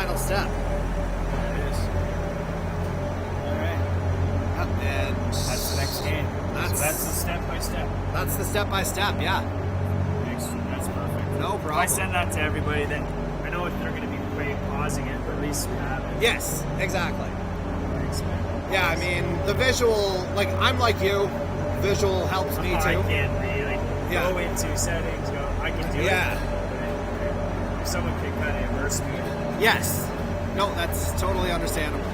final step. It is. All right. And That's the next game. So that's the step-by-step. That's the step-by-step, yeah. Thanks. That's perfect. No If problem. I send that to everybody, then I know they're going to be pausing it, but at least we have it. Yes, exactly. Thanks, man. Yeah, I mean, the visual, like, I'm like you, visual helps me too. I can't really go into settings. I can do it. But if someone can kind of immerse me. Yes. No, that's totally understandable.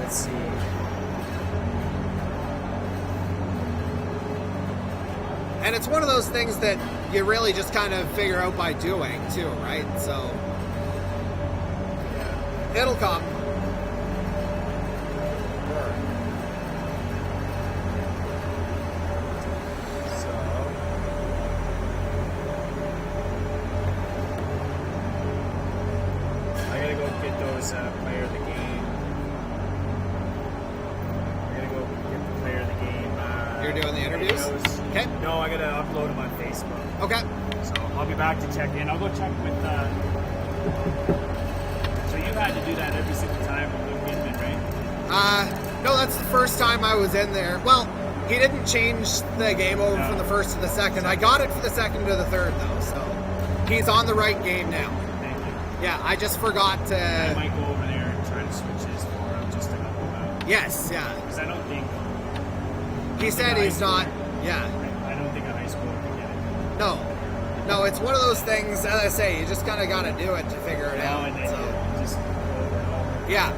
Let's see. And it's one of those things that you really just kind of figure out by doing too, right? So it'll come. I gotta go get those player of the game. I gotta go get the player of the game. You're doing the interviews? Videos. Okay. No, I gotta upload them on Facebook. Okay. So I'll be back to check in. I'll go check with. So you had to do that every single time with Luke Inman, right? No, that's the first time I was in there. Well, he didn't change the game over from the first to the second. I got it for the second to the third though, so he's on the right game now. Thank you. Yeah, I just forgot to. I might go over there and try to switch his for him just to help him out. Yes, yeah. Because I don't think. He said he's not. Yeah. I don't think a high schooler can get it. No, it's one of those things. As I say, you just kind of got to do it to figure it out. And then So you just go over and over. yeah,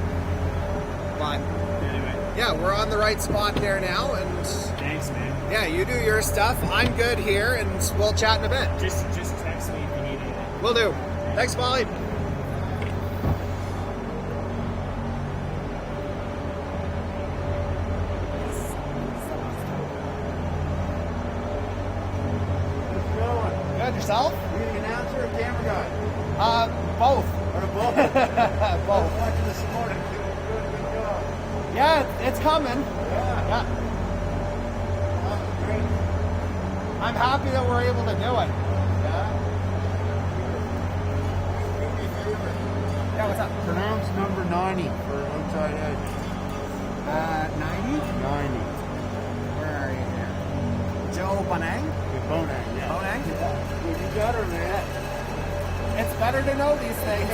but Anyway, yeah, we're on the right spot there now, and thanks, man. yeah, you do your stuff. I'm good here, and we'll chat in a bit. Just text me if you need anything. Will do. Thanks, Molly. Good, yourself? Are you an announcer or camera guy? Both. Or both? Both. Watching this morning. Good job. Yeah, it's coming. Yeah. Great. I'm happy that we're able to do it. Yeah. Do me a favor. Yeah, what's up? Pronounce number 90 for outside edge. 90? 90. Where are you here? Joe Bonang? Bonang, yeah. Bonang? Yeah. You got her, man. It's better to know these things.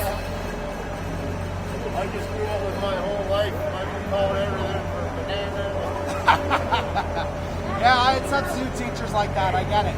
I just grew up with my whole life. I've been calling everything for bananas. Yeah, I had substitute teachers like that. I get it.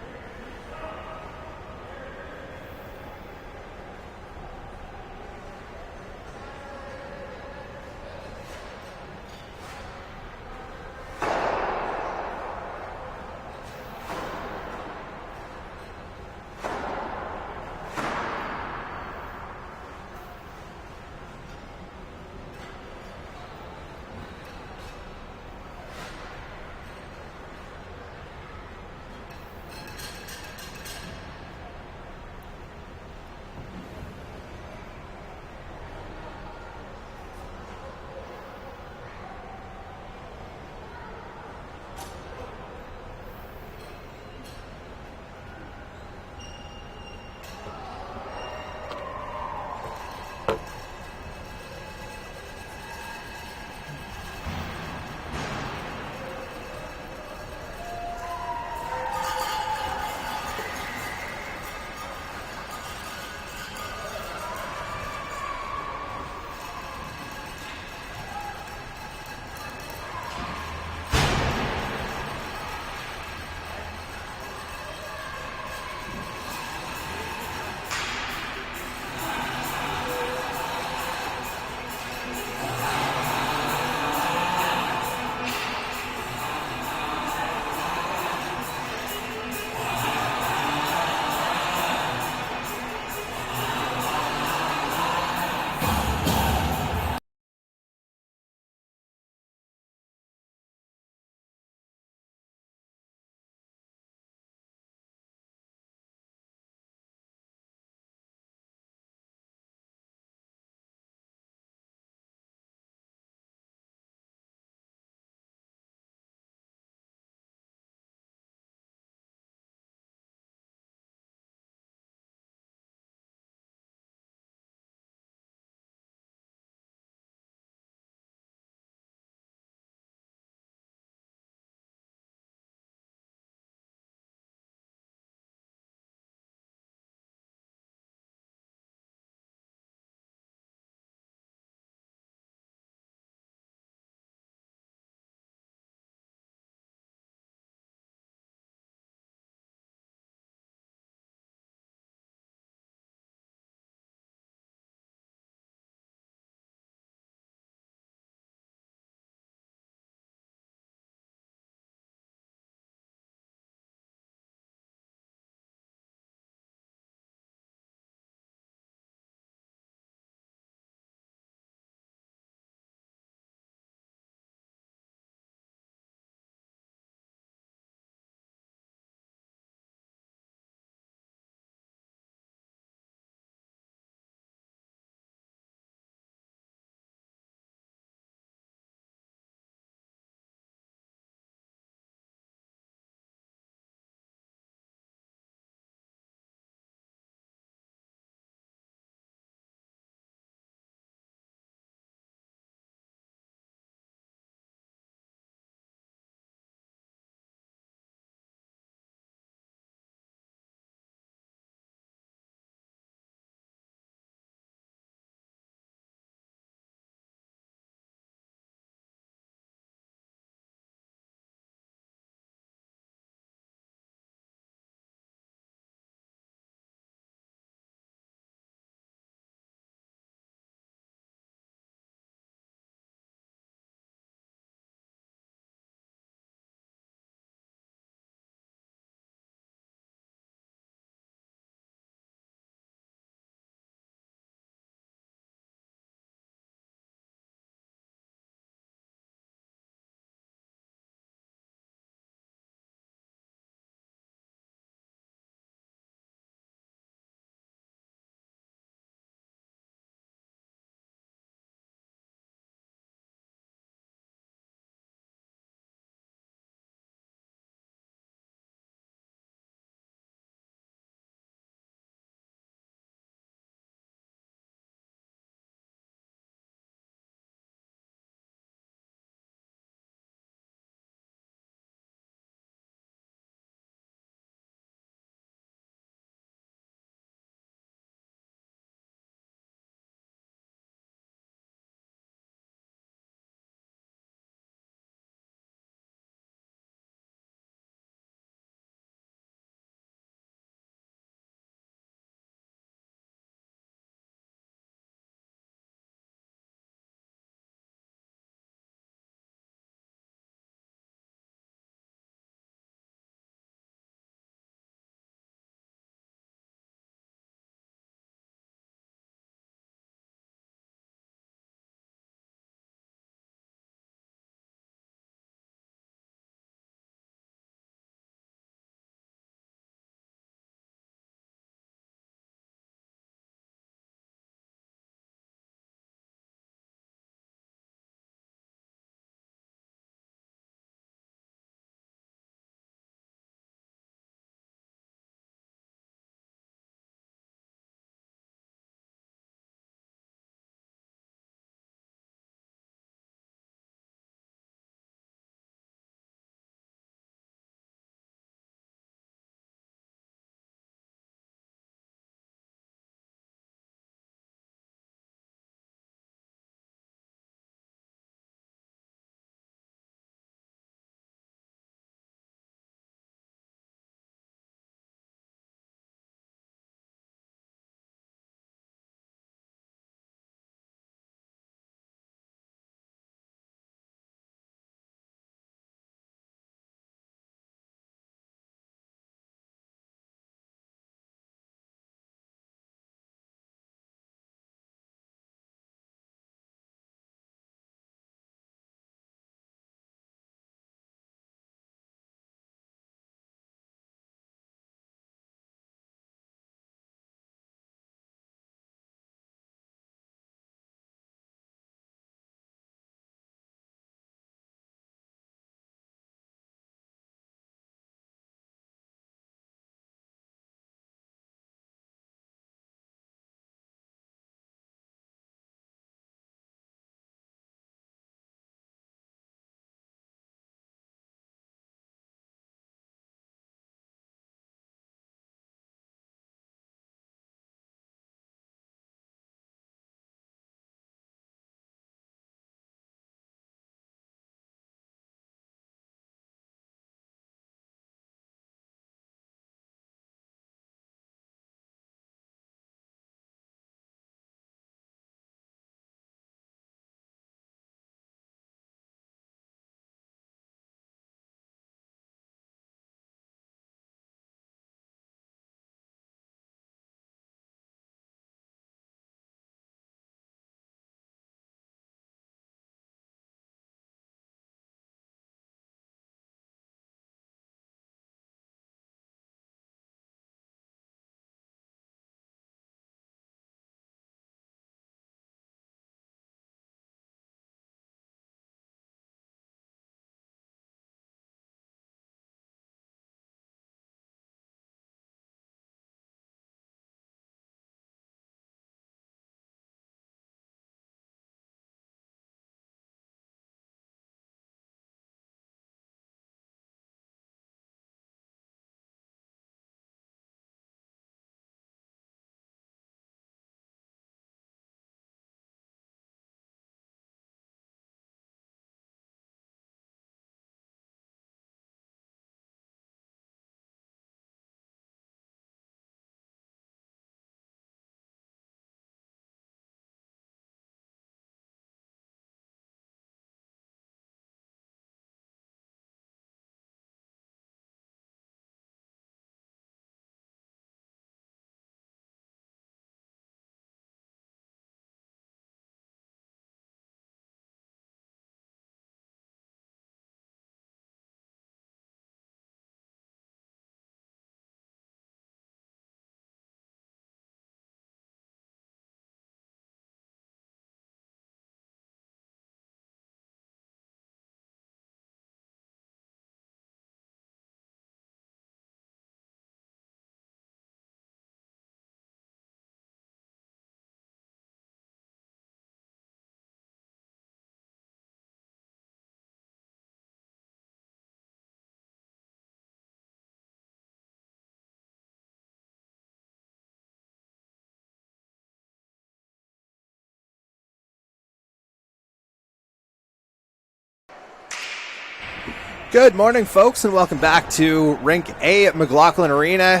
Good morning, folks, and welcome back to Rink A at McLaughlin Arena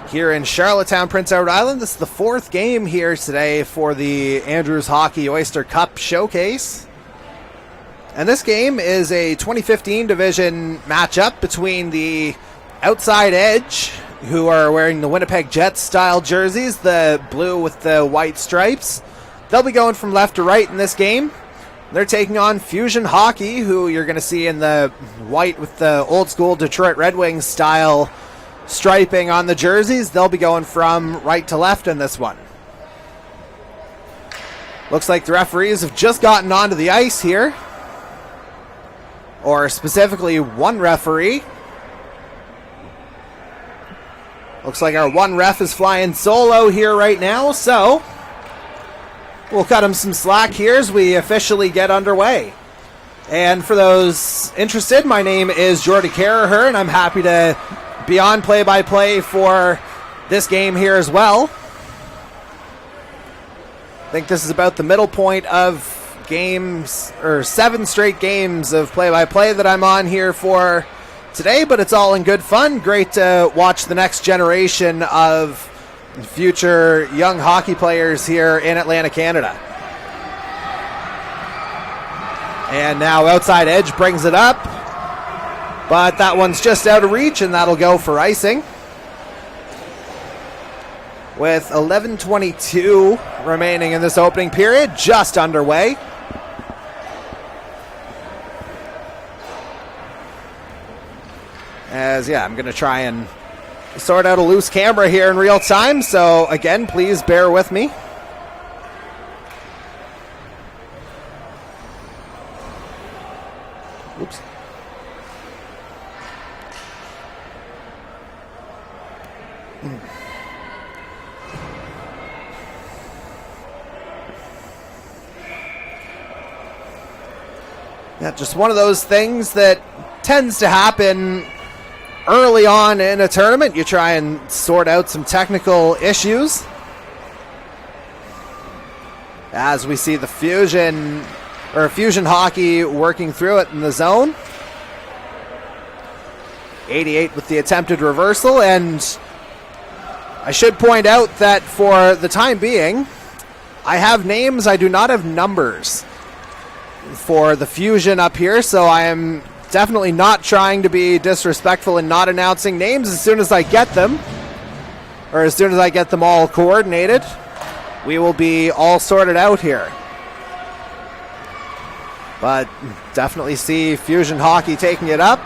here in Charlottetown, Prince Edward Island. This is the fourth game here today for the Andrews Hockey Oyster Cup Showcase. And this game is a 2015 division matchup between the Outside Edge, who are wearing the Winnipeg Jets style jerseys, the blue with the white stripes. They'll be going from left to right in this game. They're taking on Fusion Hockey, who you're going to see in the white with the old school Detroit Red Wings style striping on the jerseys. They'll be going from right to left in this one. Looks like the referees have just gotten onto the ice here. Or specifically one referee. Looks like our one ref is flying solo here right now, so we'll cut him some slack here as we officially get underway. And for those interested, my name is Jordy Carraher, and I'm happy to be on play-by-play for this game here as well. I think this is about the middle point of games, or 7 straight games of play-by-play that I'm on here for today, but it's all in good fun. Great to watch the next generation of future young hockey players here in Atlantic Canada. And now Outside Edge brings it up, but that one's just out of reach, and that'll go for icing. With 11:22 remaining in this opening period, just underway. I'm going to try and sort out a loose camera here in real time, so again, please bear with me. Oops. Yeah, just one of those things that tends to happen early on in a tournament. You try and sort out some technical issues. As we see the Fusion Hockey working through it in the zone. 88 with the attempted reversal, and I should point out that for the time being, I have names, I do not have numbers for the Fusion up here, so I am definitely not trying to be disrespectful and not announcing names. As soon as I get them, or as soon as I get them all coordinated, we will be all sorted out here. But definitely see Fusion Hockey taking it up.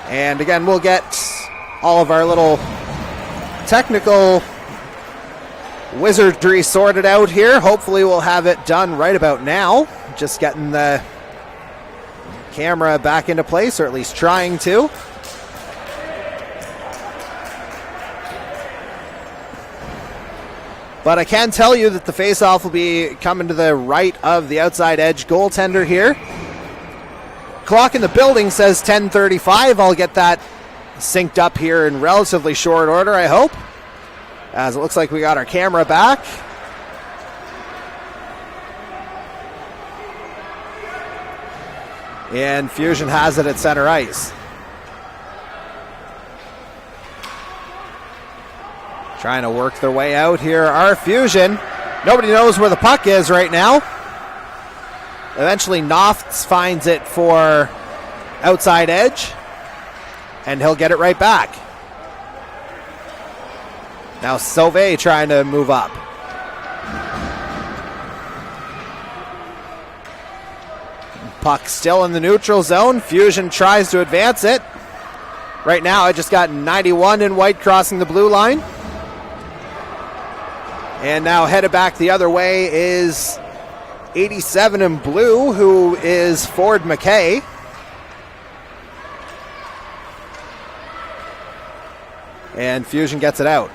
And again, we'll get all of our little technical wizardry sorted out here. Hopefully we'll have it done right about now. Just getting the camera back into place, or at least trying to. But I can tell you that the face-off will be coming to the right of the Outside Edge goaltender here. Clock in the building says 10:35. I'll get that synced up here in relatively short order, I hope. As it looks like we got our camera back. And Fusion has it at center ice. Trying to work their way out here. Our Fusion. Nobody knows where the puck is right now. Eventually Nofts finds it for Outside Edge. And he'll get it right back. Now Sauvé trying to move up. Puck still in the neutral zone. Fusion tries to advance it. Right now I just got 91 in white crossing the blue line. And now headed back the other way is 87 in blue, who is Ford McKay. And Fusion gets it out.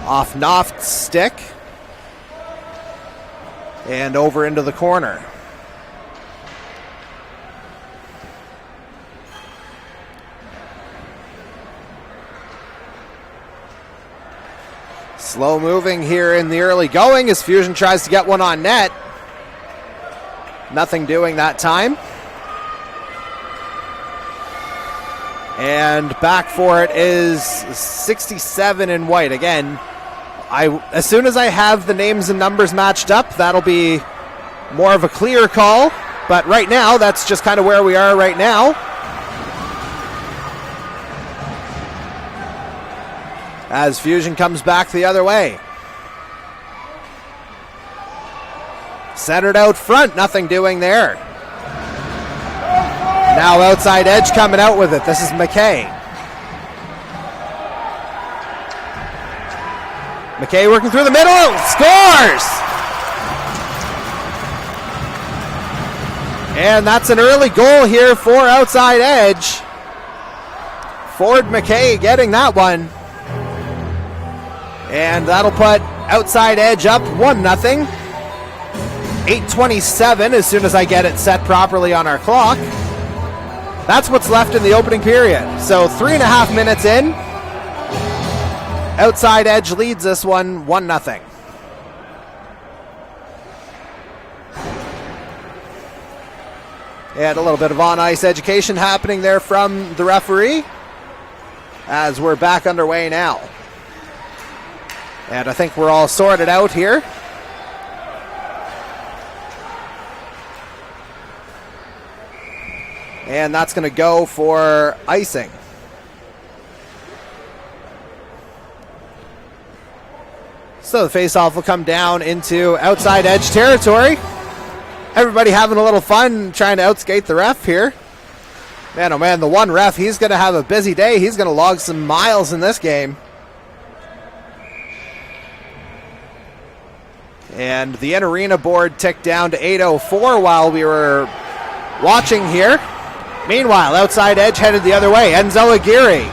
Off Noft's stick. And over into the corner. Slow moving here in the early going as Fusion tries to get one on net. Nothing doing that time. And back for it is 67 in white. Again, as soon as I have the names and numbers matched up, that'll be more of a clear call. But right now, that's just kind of where we are right now. As Fusion comes back the other way. Centered out front, nothing doing there. Now outside edge coming out with it. This is McKay. McKay working through the middle, scores! And that's an early goal here for outside edge. Ford McKay getting that one. And that'll put outside edge up 1-0. 8:27 as soon as I get it set properly on our clock. That's what's left in the opening period. So 3.5 minutes in. Outside edge leads this one 1-0. And a little bit of on-ice education happening there from the referee as we're back underway now. And I think we're all sorted out here. And that's going to go for icing. So the face-off will come down into outside edge territory. Everybody having a little fun trying to outskate the ref here. Man, oh man, the one ref, he's going to have a busy day. He's going to log some miles in this game. And the in-arena board ticked down to 8:04 while we were watching here. Meanwhile, outside edge headed the other way. Enzo Aguirre.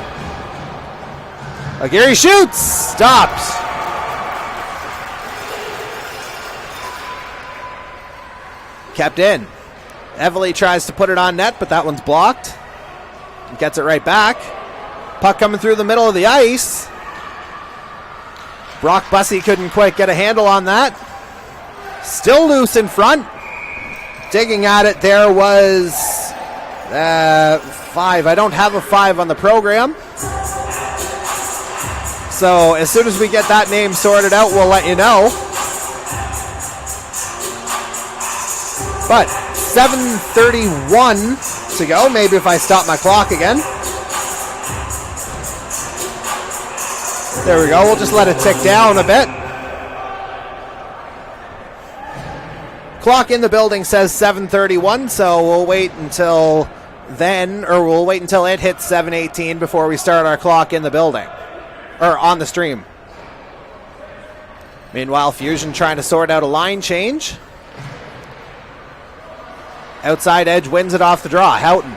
Aguirre shoots. Stopped. Kept in. Evely tries to put it on net, but that one's blocked. Gets it right back. Puck coming through the middle of the ice. Brock Bussey couldn't quite get a handle on that. Still loose in front. Digging at it there was 5. I don't have a 5 on the program. So as soon as we get that name sorted out, we'll let you know. But 7:31 to go. Maybe if I stop my clock again. There we go. We'll just let it tick down a bit. Clock in the building says 7:31, so we'll wait until then, or we'll wait until it hits 7:18 before we start our clock in the building, or on the stream. Meanwhile, Fusion trying to sort out a line change. Outside edge wins it off the draw. Houghton.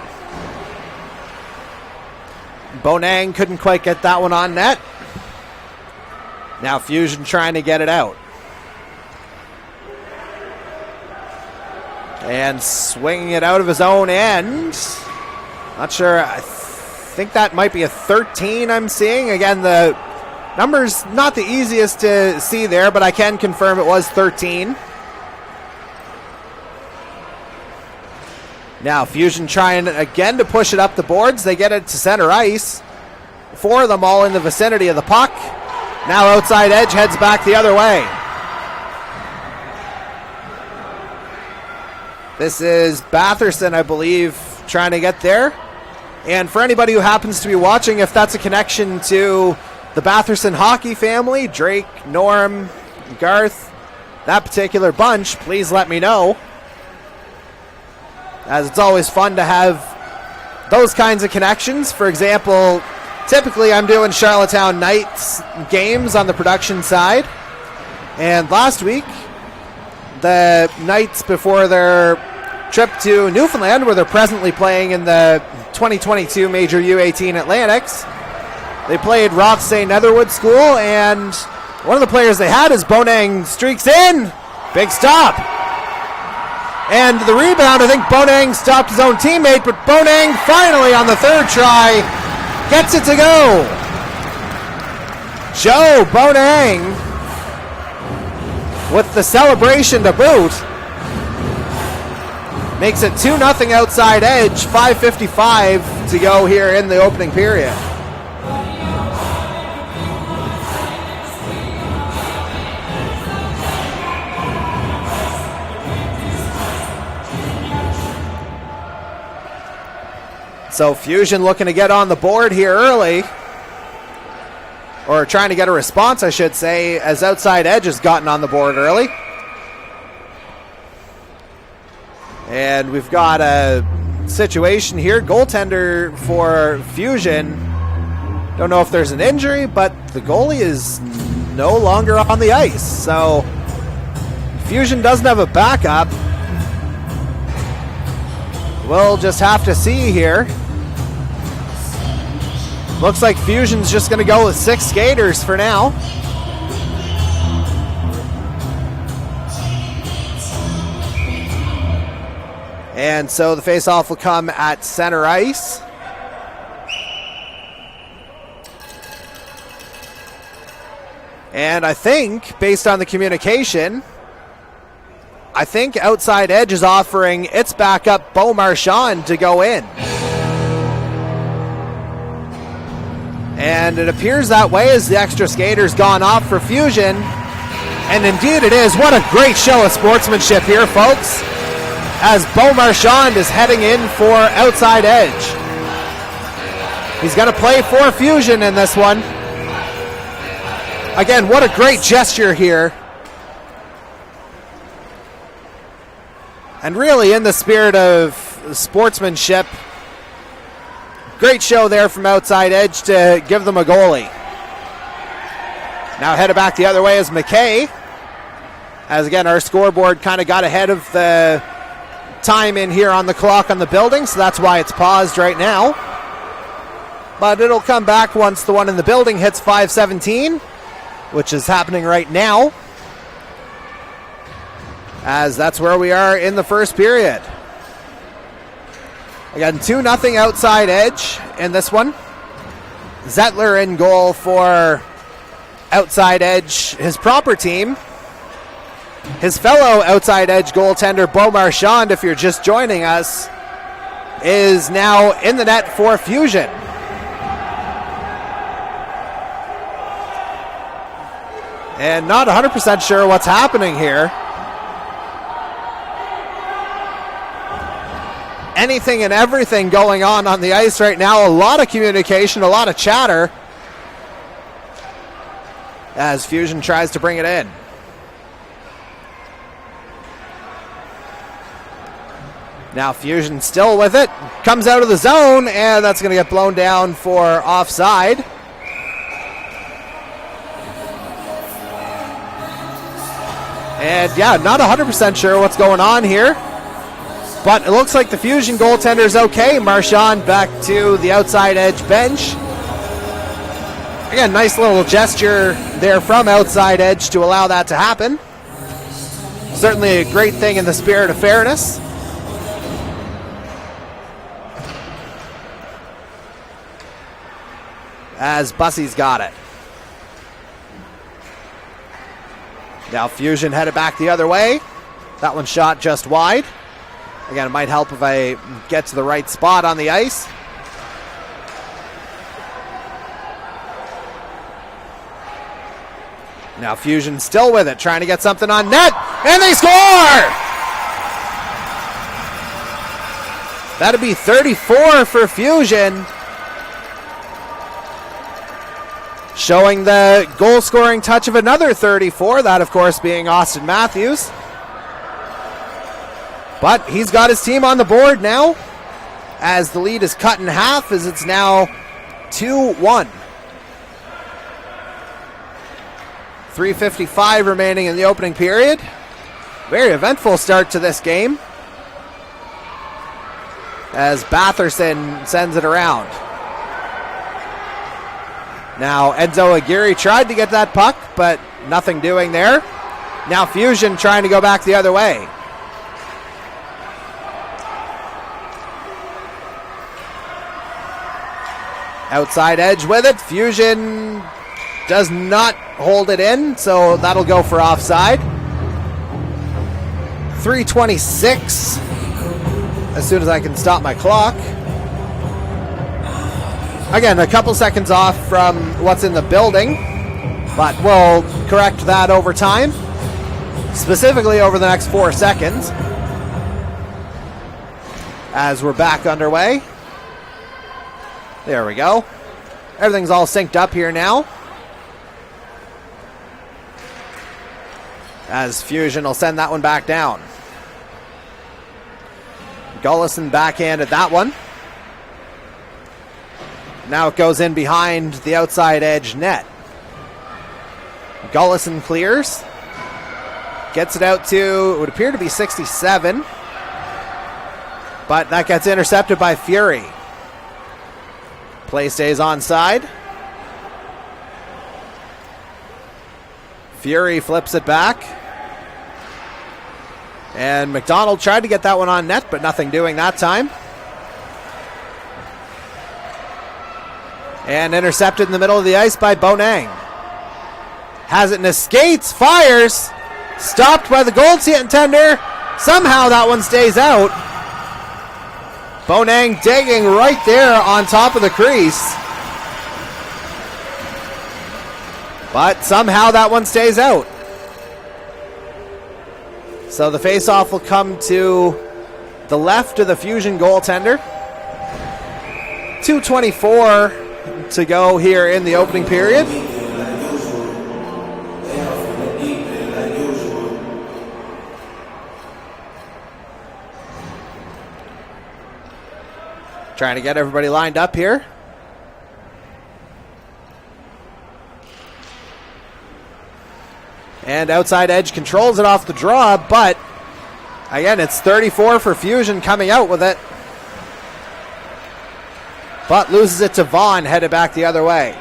Bonang couldn't quite get that one on net. Now Fusion trying to get it out. And swinging it out of his own end. Not sure. I think that might be a 13 I'm seeing. Again, the number's not the easiest to see there, but I can confirm it was 13. Now Fusion trying again to push it up the boards. They get it to center ice. 4 of them all in the vicinity of the puck. Now outside edge heads back the other way. This is Batherson, I believe, trying to get there. And for anybody who happens to be watching, if that's a connection to the Batherson hockey family, Drake, Norm, Garth, that particular bunch, please let me know. As it's always fun to have those kinds of connections. For example, typically I'm doing Charlottetown Knights games on the production side. And last week, the Knights, before their trip to Newfoundland, where they're presently playing in the 2022 Major U18 Atlantics, they played Rothsay Netherwood School, and one of the players they had is Bonang streaks in. Big stop. And the rebound, I think Bonang stopped his own teammate, but Bonang finally on the third try gets it to go. Joe Bonang with the celebration to boot. Makes it 2-0 outside edge, 5:55 to go here in the opening period. So Fusion looking to get on the board here early. Or trying to get a response, I should say, as outside edge has gotten on the board early. And we've got a situation here. Goaltender for Fusion. Don't know if there's an injury, but the goalie is no longer on the ice. So Fusion doesn't have a backup. We'll just have to see here. Looks like Fusion's just going to go with 6 skaters for now. And so the faceoff will come at center ice. And I think, based on the communication, I think outside edge is offering its backup, Beau Marchand, to go in. And it appears that way as the extra skater's gone off for Fusion. And indeed it is. What a great show of sportsmanship here, folks, as Beau Marchand is heading in for outside edge. He's going to play for Fusion in this one. Again, what a great gesture here. And really in the spirit of sportsmanship, great show there from outside edge to give them a goalie. Now headed back the other way is McKay. As again, our scoreboard kind of got ahead of the time in here on the clock on the building, so that's why it's paused right now. But it'll come back once the one in the building hits 5:17, which is happening right now, as that's where we are in the first period. Again, 2-0 outside edge in this one. Zettler in goal for outside edge, his proper team. His fellow outside edge goaltender, Beau Marchand, if you're just joining us, is now in the net for Fusion. And not 100% sure what's happening here. Anything and everything going on the ice right now. A lot of communication, a lot of chatter, as Fusion tries to bring it in. Now Fusion still with it. Comes out of the zone, and that's going to get blown down for offside. And yeah, not 100% sure what's going on here. But it looks like the Fusion goaltender is okay. Marchand back to the outside edge bench. Again, nice little gesture there from outside edge to allow that to happen. Certainly a great thing in the spirit of fairness. As Bussy's got it. Now Fusion headed back the other way. That one shot just wide. Again, it might help if I get to the right spot on the ice. Now Fusion still with it, trying to get something on net, and they score! That'd be 34 for Fusion. Showing the goal-scoring touch of another 34, that of course being Austin Matthews. But he's got his team on the board now, as the lead is cut in half, as it's now 2-1. 3:55 remaining in the opening period. Very eventful start to this game, as Batherson sends it around. Now Enzo Aguirre tried to get that puck, but nothing doing there. Now Fusion trying to go back the other way. Outside edge with it. Fusion does not hold it in, so that'll go for offside. 3:26 as soon as I can stop my clock. Again, a couple seconds off from what's in the building, but we'll correct that over time, specifically over the next 4 seconds, as we're back underway. There we go. Everything's all synced up here now, as Fusion will send that one back down. Gullison backhanded that one. Now it goes in behind the outside edge net. Gullison clears. Gets it out to, it would appear to be 67. But that gets intercepted by Fury. Play stays onside. Fury flips it back. And McDonald tried to get that one on net, but nothing doing that time. And intercepted in the middle of the ice by Bonang. Has it in his skates, fires. Stopped by the goaltender. Somehow that one stays out. Bonang digging right there on top of the crease. But somehow that one stays out. So the faceoff will come to the left of the Fusion goaltender. 2:24 to go here in the opening period. Trying to get everybody lined up here. And outside edge controls it off the draw, but again, it's 34 for Fusion coming out with it. But loses it to Vaughn, headed back the other way.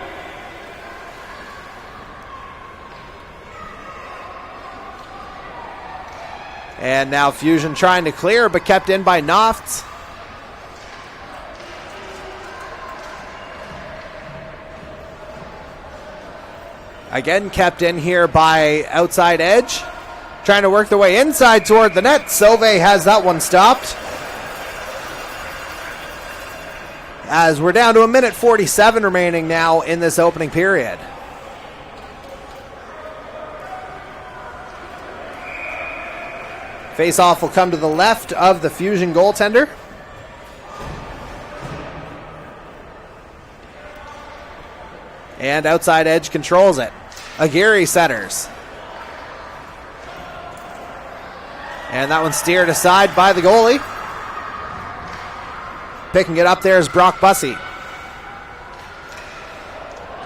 And now Fusion trying to clear, but kept in by Noft. Again, kept in here by outside edge. Trying to work their way inside toward the net. Sauve has that one stopped. As we're down to 1:47 remaining now in this opening period. Face-off will come to the left of the Fusion goaltender. And outside edge controls it. Aguirre centers. And that one steered aside by the goalie. Picking it up there is Brock Bussey.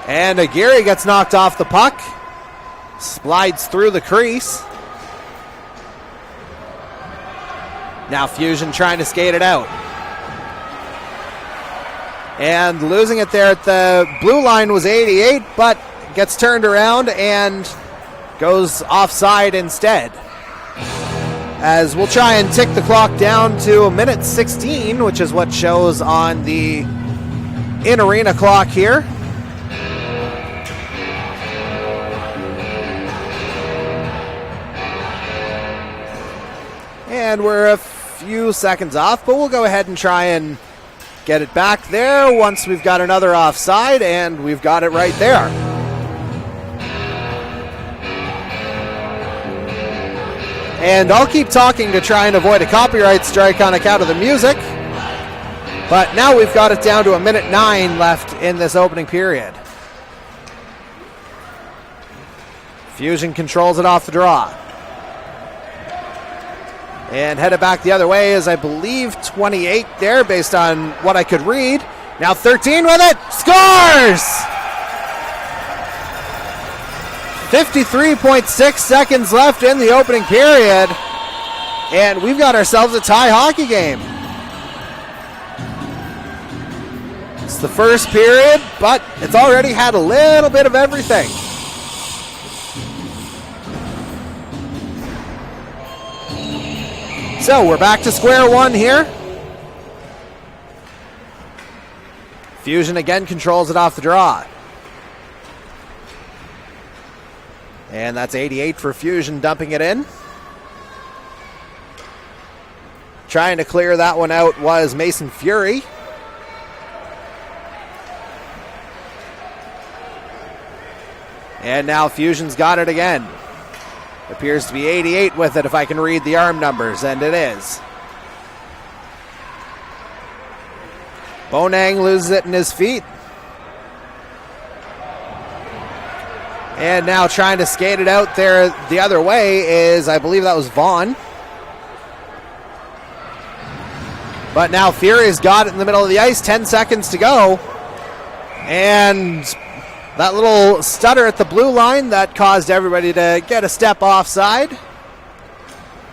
And Aguirre gets knocked off the puck. Slides through the crease. Now Fusion trying to skate it out. And losing it there at the blue line was 88, but gets turned around and goes offside instead. As we'll try and tick the clock down to 1:16, which is what shows on the in-arena clock here. And we're a few seconds off, but we'll go ahead and try and get it back there once we've got another offside, and we've got it right there. And I'll keep talking to try and avoid a copyright strike on account of the music. But now we've got it down to 1:09 left in this opening period. Fusion controls it off the draw. And headed back the other way is, I believe, 28 there based on what I could read. Now 13 with it. Scores! 53.6 seconds left in the opening period. And we've got ourselves a tie hockey game. It's the first period, but it's already had a little bit of everything. So we're back to square one here. Fusion again controls it off the draw. And that's 88 for Fusion, dumping it in. Trying to clear that one out was Mason Fury. And now Fusion's got it again. Appears to be 88 with it if I can read the arm numbers, and it is. Bonang loses it in his feet. And now trying to skate it out there the other way is, I believe that was Vaughn. But now Fury's got it in the middle of the ice, 10 seconds to go. And that little stutter at the blue line, that caused everybody to get a step offside.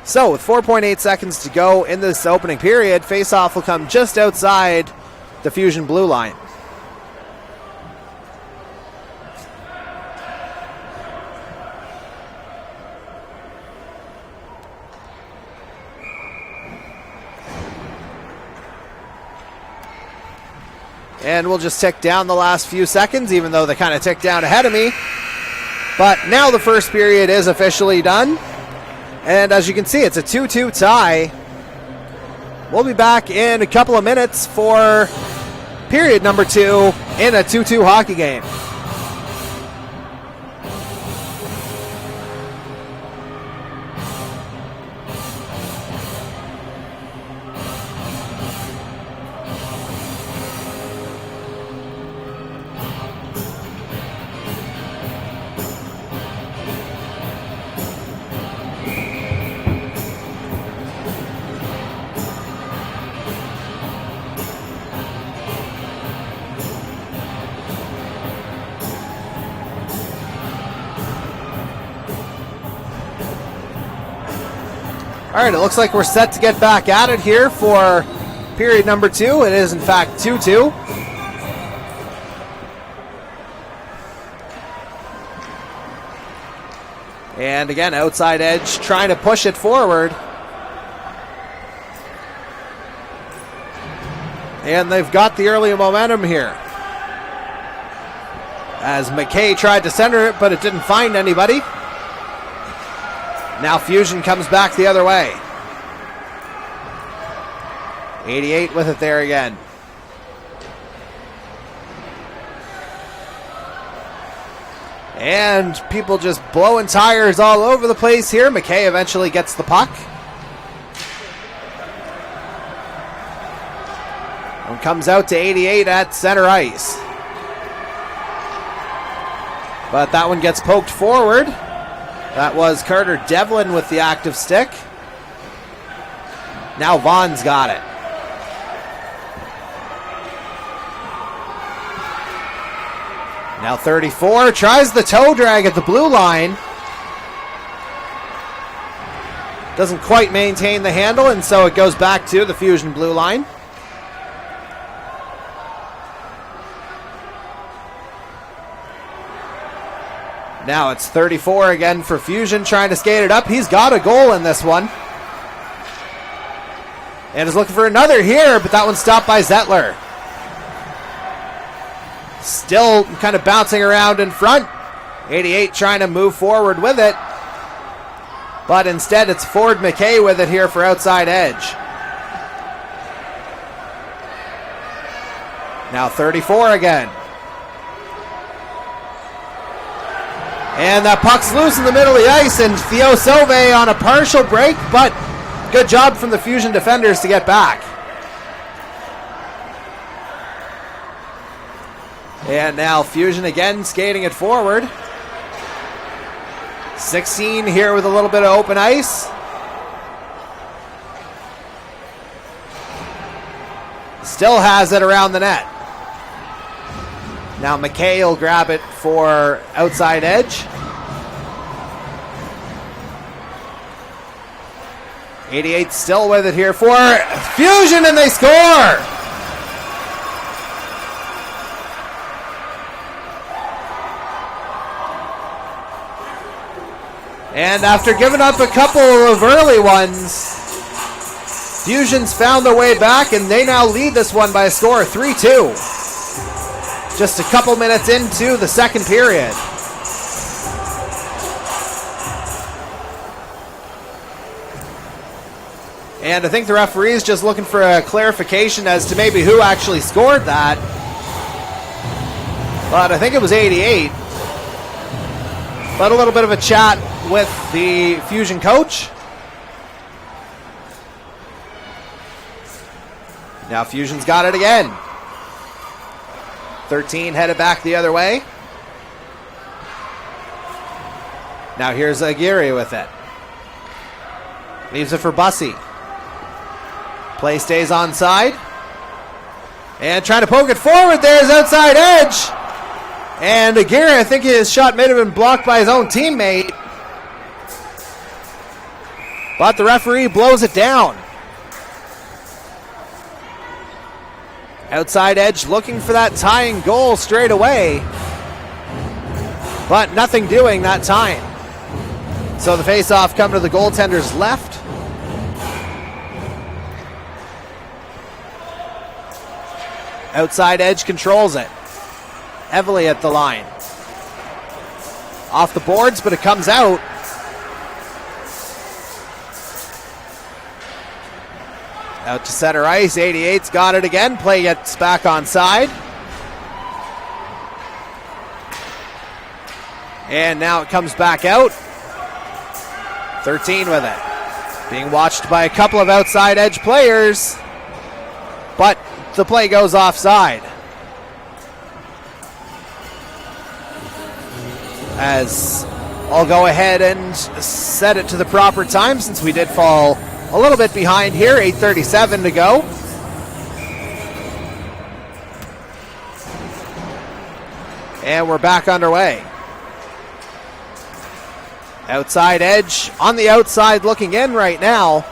So with 4.8 seconds to go in this opening period, faceoff will come just outside the Fusion blue line. And we'll just tick down the last few seconds, even though they kind of ticked down ahead of me. But now the first period is officially done. And as you can see, it's a 2-2 tie. We'll be back in a couple of minutes for period number 2 in a 2-2 hockey game. All right, it looks like we're set to get back at it here for period number 2. It is, in fact, 2-2. And again, outside edge trying to push it forward. And they've got the early momentum here. As McKay tried to center it, but it didn't find anybody. Now Fusion comes back the other way. 88 with it there again. And people just blowing tires all over the place here. McKay eventually gets the puck. And comes out to 88 at center ice. But that one gets poked forward. That was Carter Devlin with the active stick. Now Vaughn's got it. Now 34 tries the toe drag at the blue line. Doesn't quite maintain the handle, and so it goes back to the Fusion blue line. Now it's 34 again for Fusion, trying to skate it up. He's got a goal in this one. And is looking for another here, but that one's stopped by Zettler. Still kind of bouncing around in front. 88 trying to move forward with it. But instead it's Ford McKay with it here for outside edge. Now 34 again. And that puck's loose in the middle of the ice, and Theo Sauve on a partial break, but good job from the Fusion defenders to get back. And now Fusion again skating it forward. 16 here with a little bit of open ice. Still has it around the net. Now McKay will grab it for outside edge. 88 still with it here for Fusion, and they score! And after giving up a couple of early ones, Fusion's found their way back, and they now lead this one by a score of 3-2. Just a couple minutes into the second period. And I think the referee is just looking for a clarification as to maybe who actually scored that. But I think it was 88. But a little bit of a chat with the Fusion coach. Now Fusion's got it again. 13 headed back the other way. Now here's Aguirre with it. Leaves it for Bussy. Play stays onside. And trying to poke it forward. There's outside edge. And Aguirre, I think his shot may have been blocked by his own teammate. But the referee blows it down. Outside edge looking for that tying goal straight away. But nothing doing that time. So the face-off coming to the goaltender's left. Outside edge controls it. Heavily at the line. Off the boards, but it comes out. Out to center ice. 88's got it again. Play gets back on side. And now it comes back out. 13 with it. Being watched by a couple of outside edge players. But the play goes offside. As I'll go ahead and set it to the proper time since we did fall a little bit behind here. 8:37 to go. And we're back underway. Outside edge on the outside looking in right now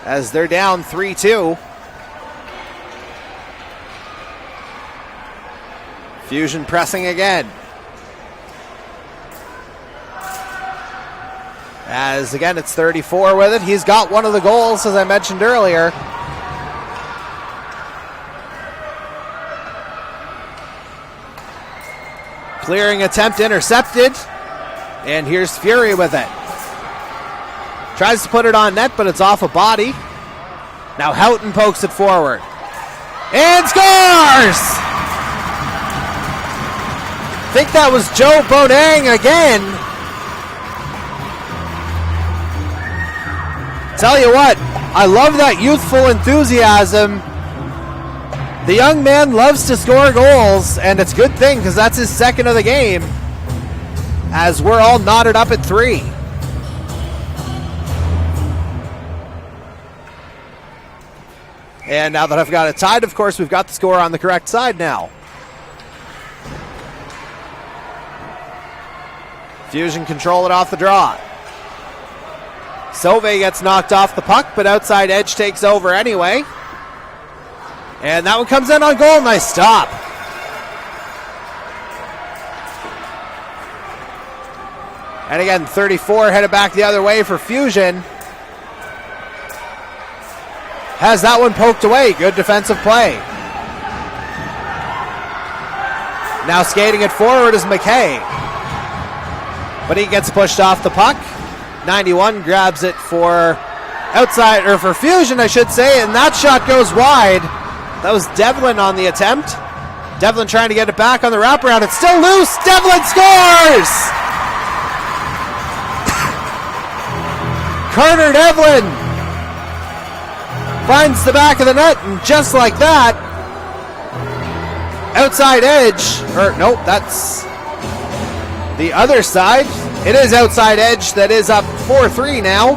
as they're down 3-2. Fusion pressing again. As again, it's 34 with it. He's got one of the goals, as I mentioned earlier. Clearing attempt intercepted. And here's Fury with it. Tries to put it on net, but it's off a body. Now Houghton pokes it forward. And scores! I think that was Joe Bodang again. Tell you what, I love that youthful enthusiasm. The young man loves to score goals, and it's a good thing because that's his second of the game, as we're all knotted up at 3. And now that I've got it tied, of course, we've got the score on the correct side now. Fusion control it off the draw. Sauve gets knocked off the puck, but outside edge takes over anyway. And that one comes in on goal. Nice stop. And again, 34 headed back the other way for Fusion. Has that one poked away. Good defensive play. Now skating it forward is McKay. But he gets pushed off the puck. 91 grabs it for outside, or for Fusion, I should say, and that shot goes wide. That was Devlin on the attempt. Devlin trying to get it back on the wraparound. It's still loose. Devlin scores! Carter Devlin finds the back of the net, and just like that, outside edge, or nope, that's the other side. It is outside edge that is up 4-3 now.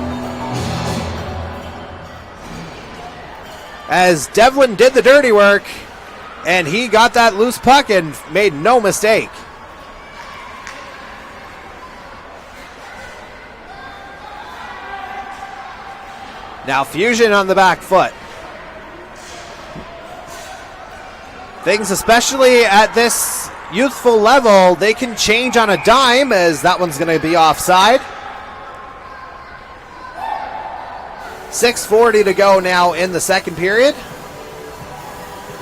As Devlin did the dirty work, and he got that loose puck and made no mistake. Now Fusion on the back foot. Things, especially at this youthful level, they can change on a dime, as that one's going to be offside. 6:40 to go now in the second period.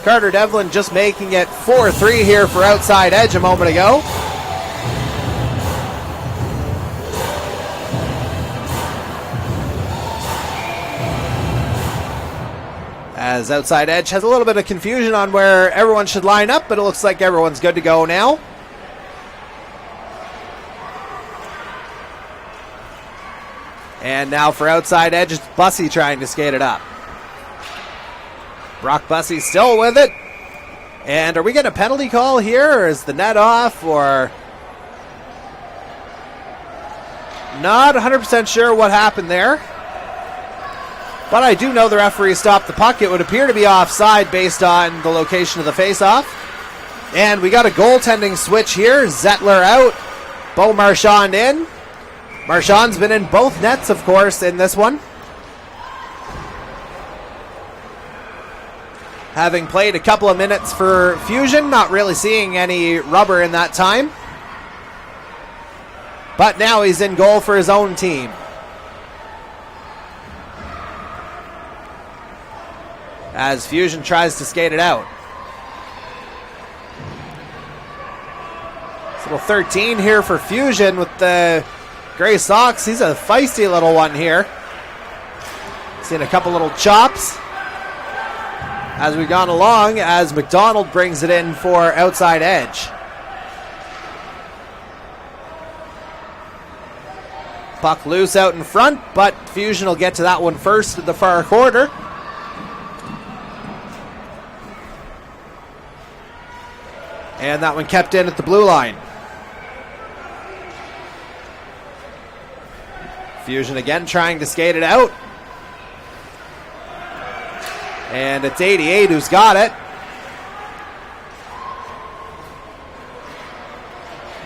Carter Devlin just making it 4-3 here for outside edge a moment ago. As outside edge has a little bit of confusion on where everyone should line up, but it looks like everyone's good to go now. And now for outside edge, it's Bussey trying to skate it up. Brock Bussey still with it. And are we getting a penalty call here, or is the net off, or... Not 100% sure what happened there. But I do know the referee stopped the puck. It would appear to be offside based on the location of the faceoff. And we got a goaltending switch here. Zettler out. Bo Marchand in. Marchand's been in both nets, of course, in this one. Having played a couple of minutes for Fusion, not really seeing any rubber in that time. But now he's in goal for his own team. As Fusion tries to skate it out. It's little 13 here for Fusion with the Gray Sox. He's a feisty little one here. Seen a couple little chops as we've gone along, as McDonald brings it in for outside edge. Puck loose out in front, but Fusion will get to that one first at the far quarter. And that one kept in at the blue line. Fusion again trying to skate it out. And it's 88 who's got it.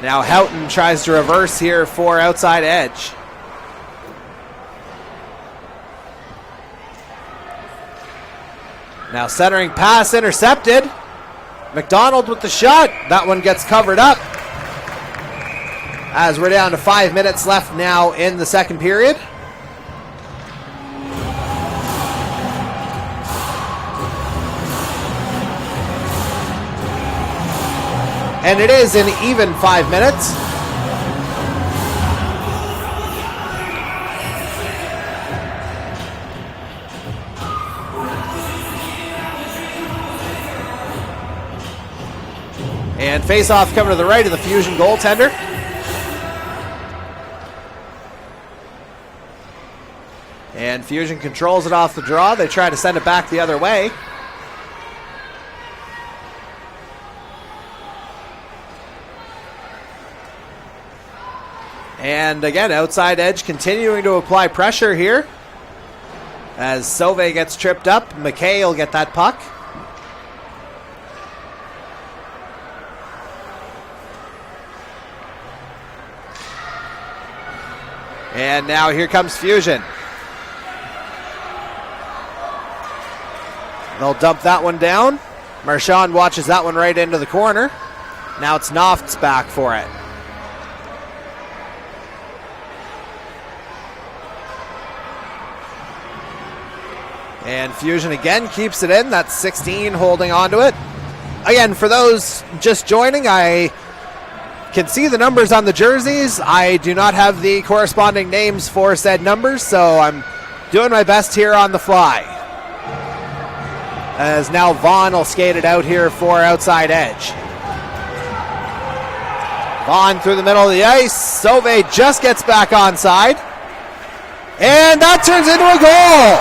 Now Houghton tries to reverse here for outside edge. Now centering pass intercepted. McDonald with the shot. That one gets covered up. As we're down to 5 minutes left now in the second period. And it is an even 5 minutes. And face-off coming to the right of the Fusion goaltender. And Fusion controls it off the draw. They try to send it back the other way. And again, outside edge continuing to apply pressure here. As Sauve gets tripped up, McKay will get that puck. And now here comes Fusion. They'll dump that one down. Marchand watches that one right into the corner. Now it's Noft's back for it. And Fusion again keeps it in. That's 16 holding on to it. Again, for those just joining, I can see the numbers on the jerseys. I do not have the corresponding names for said numbers, so I'm doing my best here on the fly. As now Vaughn will skate it out here for outside edge. Vaughn through the middle of the ice. Sauve just gets back onside. And that turns into a goal.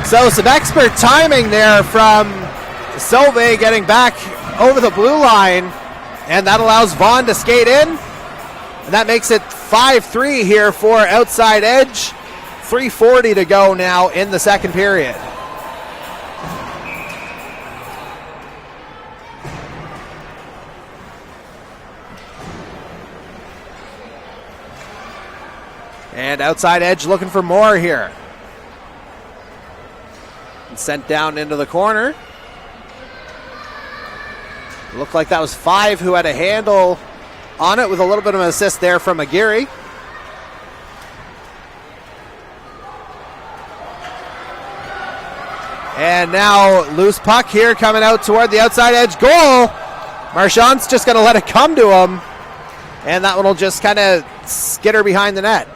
So some expert timing there from Sauve getting back over the blue line, and that allows Vaughn to skate in, and that makes it 5-3 here for outside edge. 3:40 to go now in the second period. And outside edge looking for more here. And sent down into the corner. Looked like that was Five who had a handle on it, with a little bit of an assist there from Aguirre. And now loose puck here coming out toward the outside edge goal. Marchand's just going to let it come to him. And that one will just kind of skitter behind the net.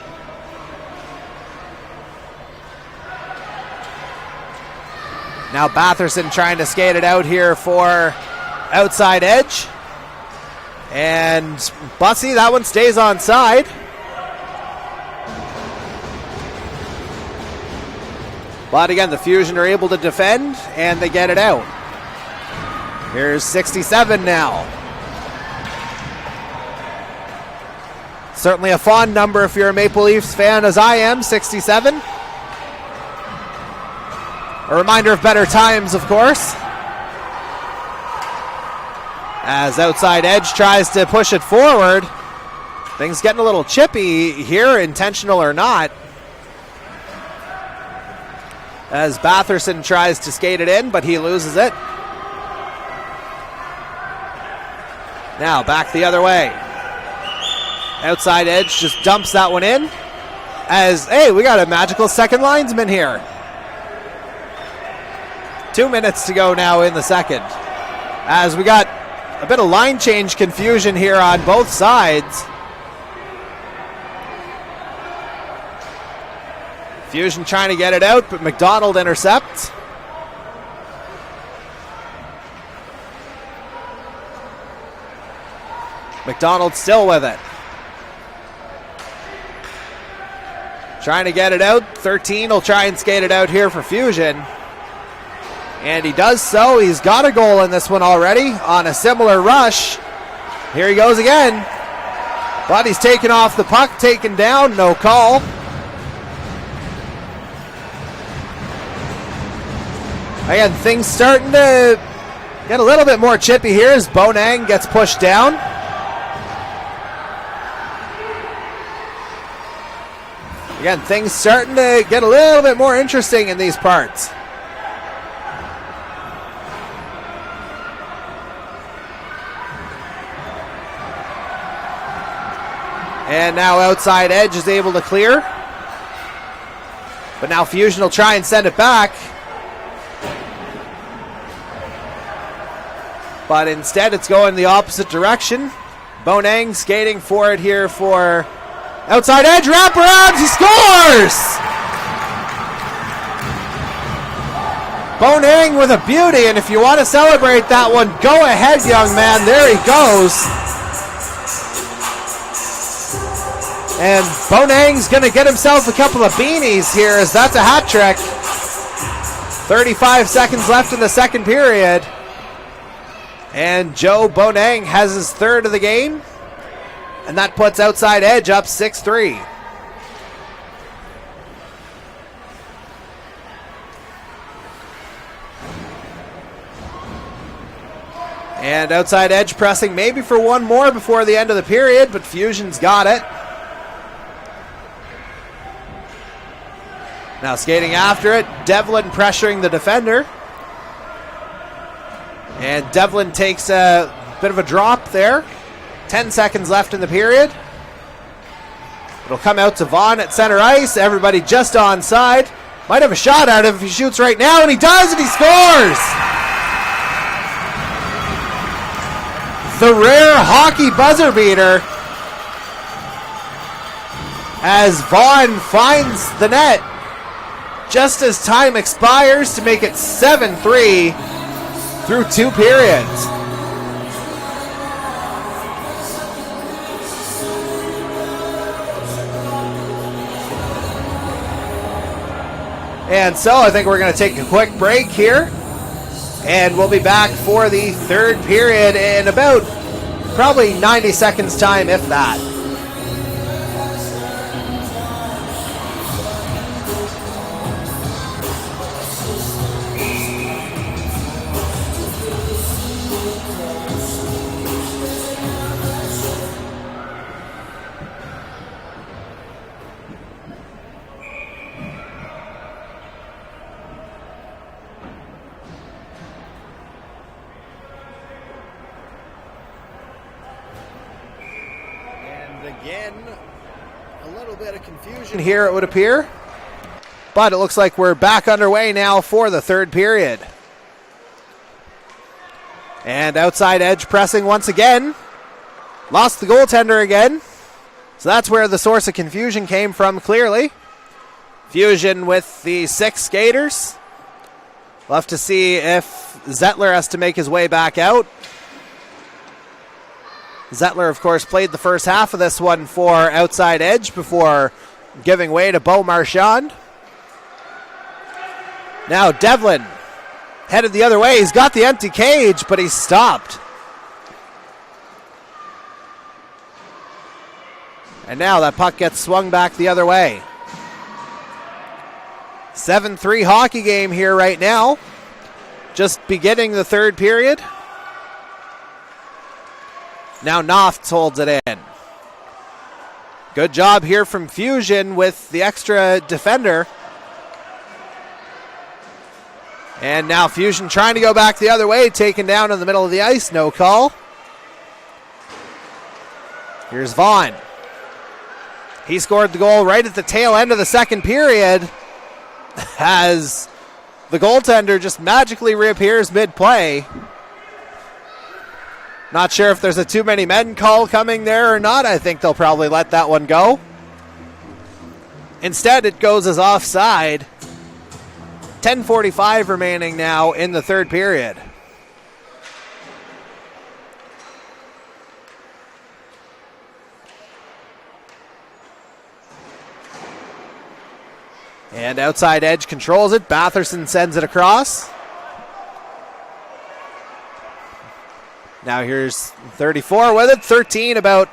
Now Batherson trying to skate it out here for outside edge. And Bussey, that one stays on side. But again, the Fusion are able to defend, and they get it out. Here's 67 now. Certainly a fond number if you're a Maple Leafs fan, as I am, 67. A reminder of better times, of course. As outside edge tries to push it forward. Things getting a little chippy here, intentional or not. As Batherson tries to skate it in, but he loses it. Now back the other way. Outside edge just dumps that one in. As, hey, we got a magical second linesman here. 2 minutes to go now in the second. As we got a bit of line change confusion here on both sides. Fusion trying to get it out, but McDonald intercepts. McDonald still with it. Trying to get it out. 13 will try and skate it out here for Fusion. And he does so. He's got a goal in this one already on a similar rush. Here he goes again. But he's taken off the puck, taken down, no call. Again, things starting to get a little bit more chippy here as Bonang gets pushed down. Again, things starting to get a little bit more interesting in these parts. And now outside edge is able to clear. But now Fusion will try and send it back. But instead it's going the opposite direction. Bonang skating for it here for outside edge. Wraparound, he scores! Bonang with a beauty, and if you want to celebrate that one, go ahead, young man. There he goes. And Bonang's going to get himself a couple of beanies here, as that's a hat trick. 35 seconds left in the second period. And Joe Bonang has his third of the game. And that puts outside edge up 6-3. And outside edge pressing maybe for one more before the end of the period, but Fusion's got it. Now skating after it, Devlin pressuring the defender. And Devlin takes a bit of a drop there. 10 seconds left in the period. It'll come out to Vaughn at center ice. Everybody just onside. Might have a shot at him if he shoots right now, and he does, and he scores! The rare hockey buzzer beater. As Vaughn finds the net just as time expires to make it 7-3 through 2 periods. And so I think we're going to take a quick break here, and we'll be back for the third period in about probably 90 seconds time, if that. Again, a little bit of confusion here, it would appear. But it looks like we're back underway now for the third period. And outside edge pressing once again. Lost the goaltender again. So that's where the source of confusion came from, clearly. Fusion with the 6 skaters. We'll have to see if Zettler has to make his way back out. Zettler, of course, played the first half of this one for outside edge before giving way to Beau Marchand. Now Devlin headed the other way. He's got the empty cage, but he's stopped. And now that puck gets swung back the other way. 7-3 hockey game here right now. Just beginning the third period. Now Nofts holds it in. Good job here from Fusion with the extra defender. And now Fusion trying to go back the other way, taken down in the middle of the ice, no call. Here's Vaughn. He scored the goal right at the tail end of the second period as the goaltender just magically reappears mid-play. Not sure if there's a too many men call coming there or not. I think they'll probably let that one go. Instead, it goes as offside. 10:45 remaining now in the third period. And outside edge controls it. Batherson sends it across. Now here's 34 with it. 13 about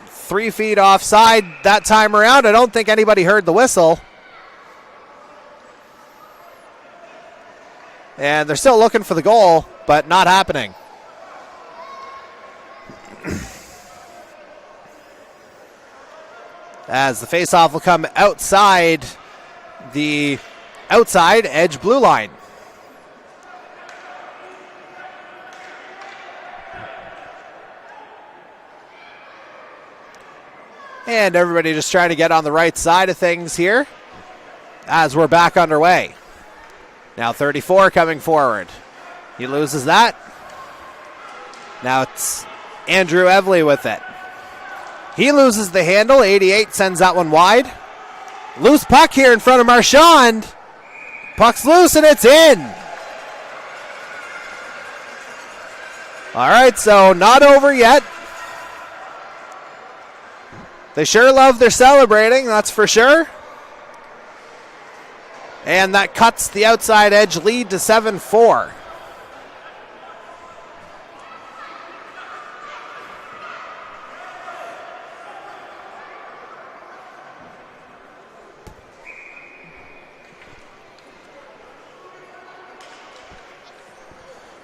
3 feet offside that time around. I don't think anybody heard the whistle. And they're still looking for the goal, but not happening. As the faceoff will come outside the outside edge blue line. And everybody just trying to get on the right side of things here as we're back underway. Now 34 coming forward. He loses that. Now it's Andrew Evely with it. He loses the handle. 88 sends that one wide. Loose puck here in front of Marchand. Puck's loose and it's in. All right, so not over yet. They sure love their celebrating, that's for sure. And that cuts the outside edge lead to 7-4.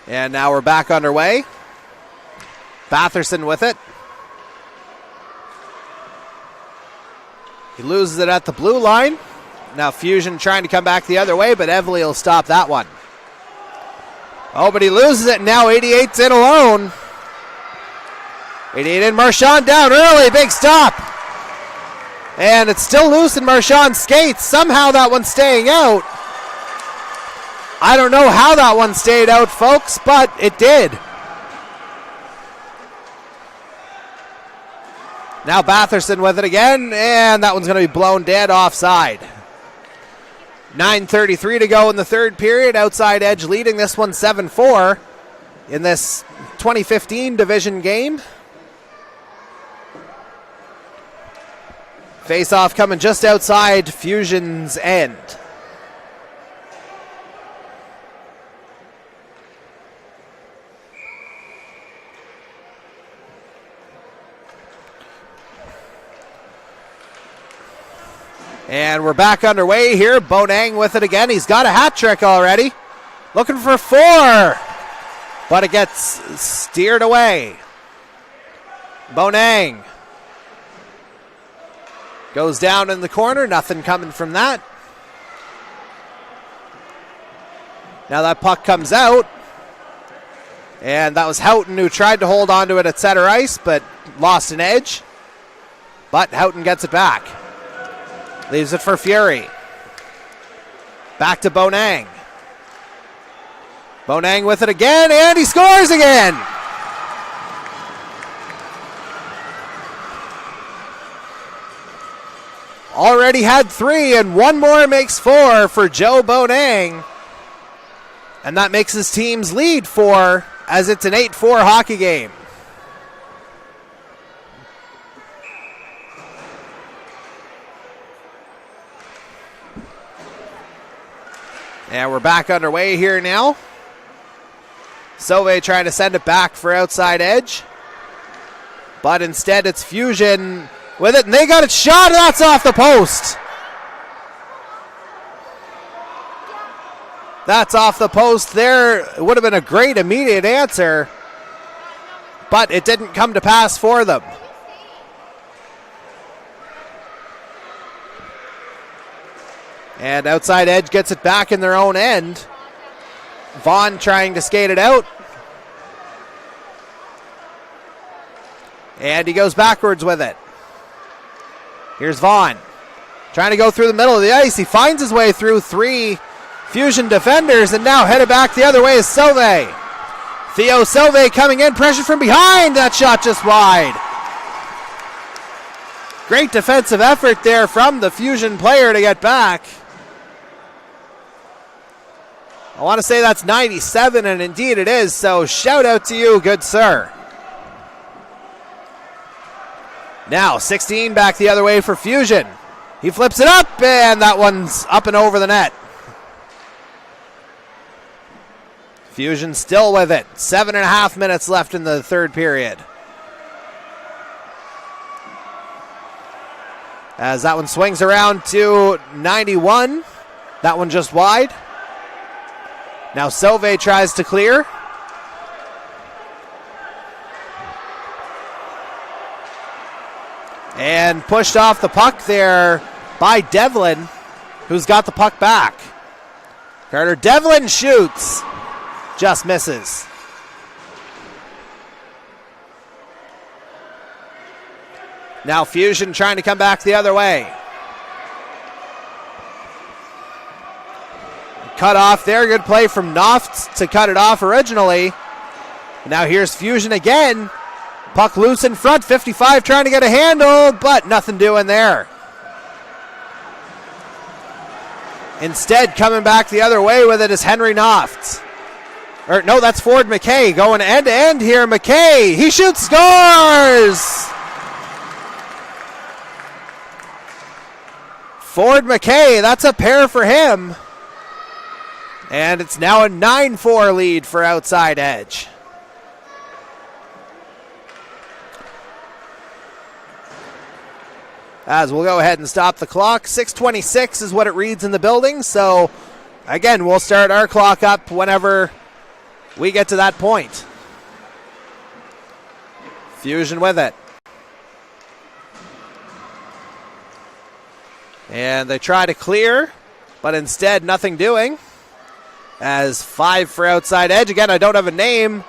And now we're back underway. Batherson with it. He loses it at the blue line. Now Fusion trying to come back the other way, but Evely will stop that one. Oh, but he loses it, and now 88's in alone. 88 in, Marchand down early, big stop. And it's still loose in Marchand's skates. Somehow that one's staying out. I don't know how that one stayed out, folks, but it did. Now Batherson with it again, and that one's going to be blown dead offside. 9:33 to go in the third period. Outside edge leading this one 7-4 in this 2015 division game. Face-off coming just outside Fusion's end. And we're back underway here. Bonang with it again. He's got a hat trick already. Looking for 4. But it gets steered away. Bonang goes down in the corner. Nothing coming from that. Now that puck comes out. And that was Houghton who tried to hold on to it at center ice, but lost an edge. But Houghton gets it back. Leaves it for Fury. Back to Bonang. Bonang with it again, and he scores again. Already had 3, and one more makes 4 for Joe Bonang. And that makes his team's lead 4, as it's an 8-4 hockey game. And we're back underway here now. Sauve trying to send it back for outside edge. But instead it's Fusion with it, and they got it shot, and that's off the post. That's off the post there. It would have been a great immediate answer, but it didn't come to pass for them. And outside edge gets it back in their own end. Vaughn trying to skate it out. And he goes backwards with it. Here's Vaughn trying to go through the middle of the ice. He finds his way through 3 Fusion defenders, and now headed back the other way is Sauve. Theo Sauve coming in, pressure from behind. That shot just wide. Great defensive effort there from the Fusion player to get back. I want to say that's 97, and indeed it is, so shout out to you, good sir. Now 16 back the other way for Fusion. He flips it up, and that one's up and over the net. Fusion still with it. 7.5 minutes left in the third period. As that one swings around to 91. That one just wide. Now Sauve tries to clear. And pushed off the puck there by Devlin, who's got the puck back. Carter Devlin shoots. Just misses. Now Fusion trying to come back the other way. Cut off there. Good play from Noft to cut it off originally. Now here's Fusion again. Puck loose in front. 55 trying to get a handle, but nothing doing there. Instead, coming back the other way with it is Henry Noft. Or no, that's Ford McKay going end to end here. McKay, he shoots, scores! Ford McKay, that's a pair for him. And it's now a 9-4 lead for outside edge. As we'll go ahead and stop the clock. 6:26 is what it reads in the building. So, again, we'll start our clock up whenever we get to that point. Fusion with it. And they try to clear, but instead nothing doing. As 5 for outside edge. Again, I don't have a name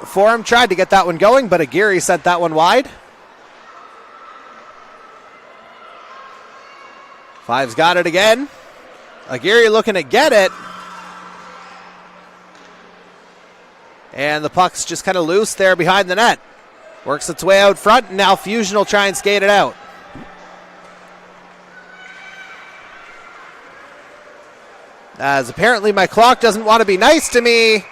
for him. Tried to get that one going, but Aguirre sent that one wide. 5's got it again. Aguirre looking to get it. And the puck's just kind of loose there behind the net. Works its way out front, and now Fusion will try and skate it out. As apparently my clock doesn't want to be nice to me.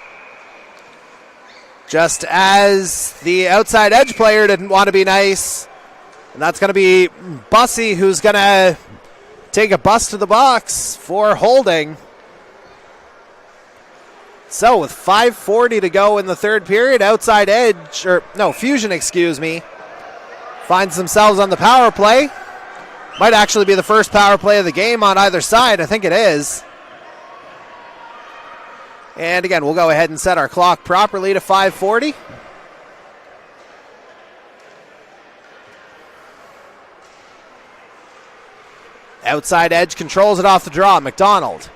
Just as the outside edge player didn't want to be nice. And that's going to be Bussy, who's going to take a bus to the box for holding. So with 5:40 to go in the third period, outside edge, or no, Fusion, excuse me, finds themselves on the power play. Might actually be the first power play of the game on either side. I think it is. And again, we'll go ahead and set our clock properly to 5:40. Outside edge controls it off the draw. McDonald.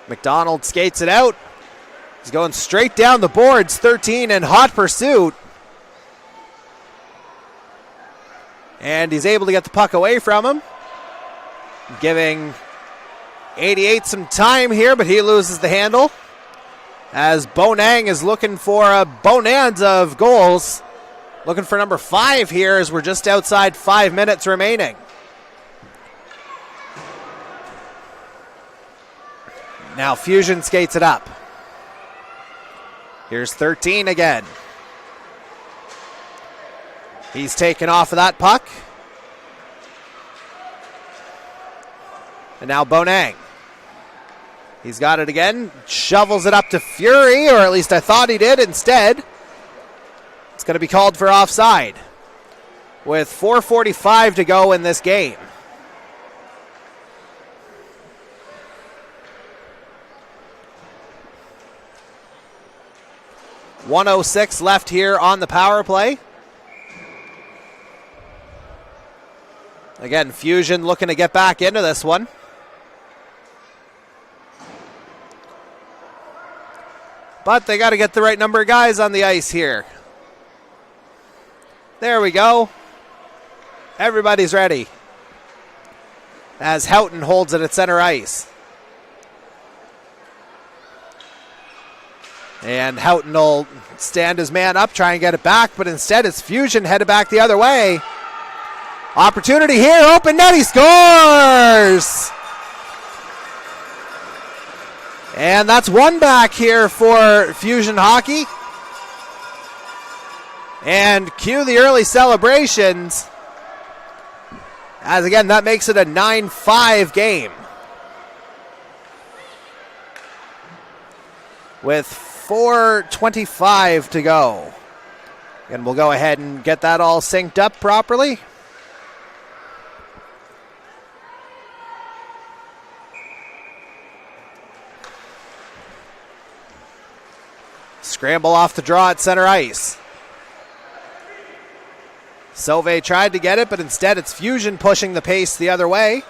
McDonald skates it out. He's going straight down the boards. 13 in hot pursuit. And he's able to get the puck away from him. Giving 88 some time here, but he loses the handle. As Bonang is looking for a bonanza of goals. Looking for number 5 here as we're just outside 5 minutes remaining. Now Fusion skates it up. Here's 13 again. He's taken off of that puck. And now Bonang. He's got it again. Shovels it up to Fury, or at least I thought he did. Instead, it's going to be called for offside with 4:45 to go in this game. .106 left here on the power play. Again, Fusion looking to get back into this one. But they got to get the right number of guys on the ice here. There we go. Everybody's ready. As Houghton holds it at center ice. And Houghton will stand his man up, try and get it back, but instead it's Fusion headed back the other way. Opportunity here, open net, he scores! And that's one back here for Fusion Hockey. And cue the early celebrations. As again, that makes it a 9-5 game. With 4:25 to go. And we'll go ahead and get that all synced up properly. Scramble off the draw at center ice. Sauve tried to get it, but instead it's Fusion pushing the pace the other way.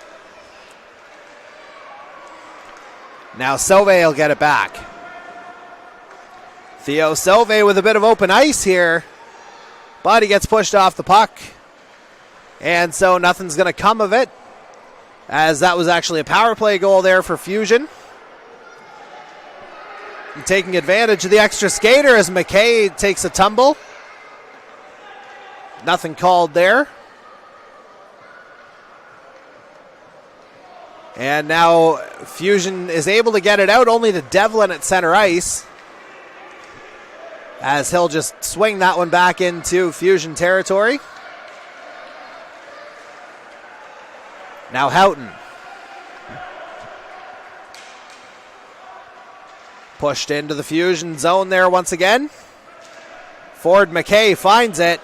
Now Sauve will get it back. Theo Sauve with a bit of open ice here, but he gets pushed off the puck. And so nothing's going to come of it, as that was actually a power play goal there for Fusion. And taking advantage of the extra skater as McKay takes a tumble. Nothing called there. And now Fusion is able to get it out only to Devlin at center ice, as he'll just swing that one back into Fusion territory. Now Houghton. Pushed into the Fusion zone there once again. Ford McKay finds it.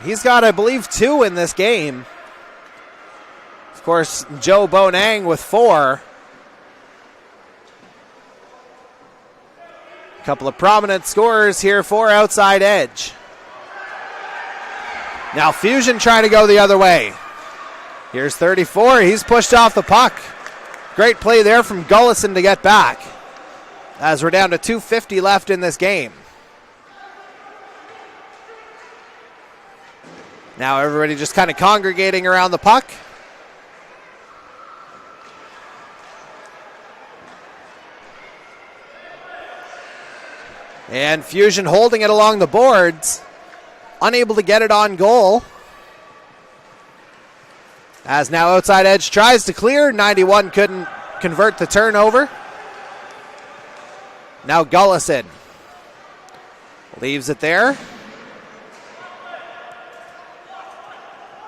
He's got, I believe, 2 in this game. Of course, Joe Bonang with 4. A couple of prominent scorers here for Outside Edge. Now Fusion trying to go the other way. Here's 34. He's pushed off the puck. Great play there from Gullison to get back, as we're down to 2:50 left in this game. Now everybody just kind of congregating around the puck. And Fusion holding it along the boards, unable to get it on goal. As now Outside Edge tries to clear. 91 couldn't convert the turnover. Now Gullison leaves it there.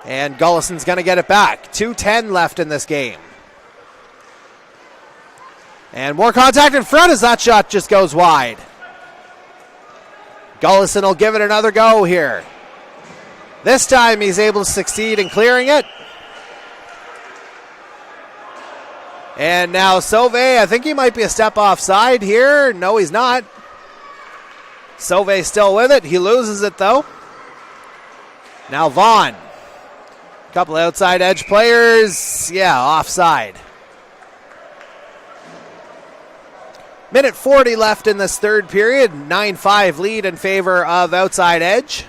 And Gullison's going to get it back. 2:10 left in this game. And more contact in front as that shot just goes wide. Gullison will give it another go here. This time he's able to succeed in clearing it. And now Sauve, I think he might be a step offside here. No, he's not. Sauve still with it. He loses it, though. Now Vaughn. A couple of Outside Edge players. Yeah, offside. Minute 40 left in this third period. 9-5 lead in favor of Outside Edge.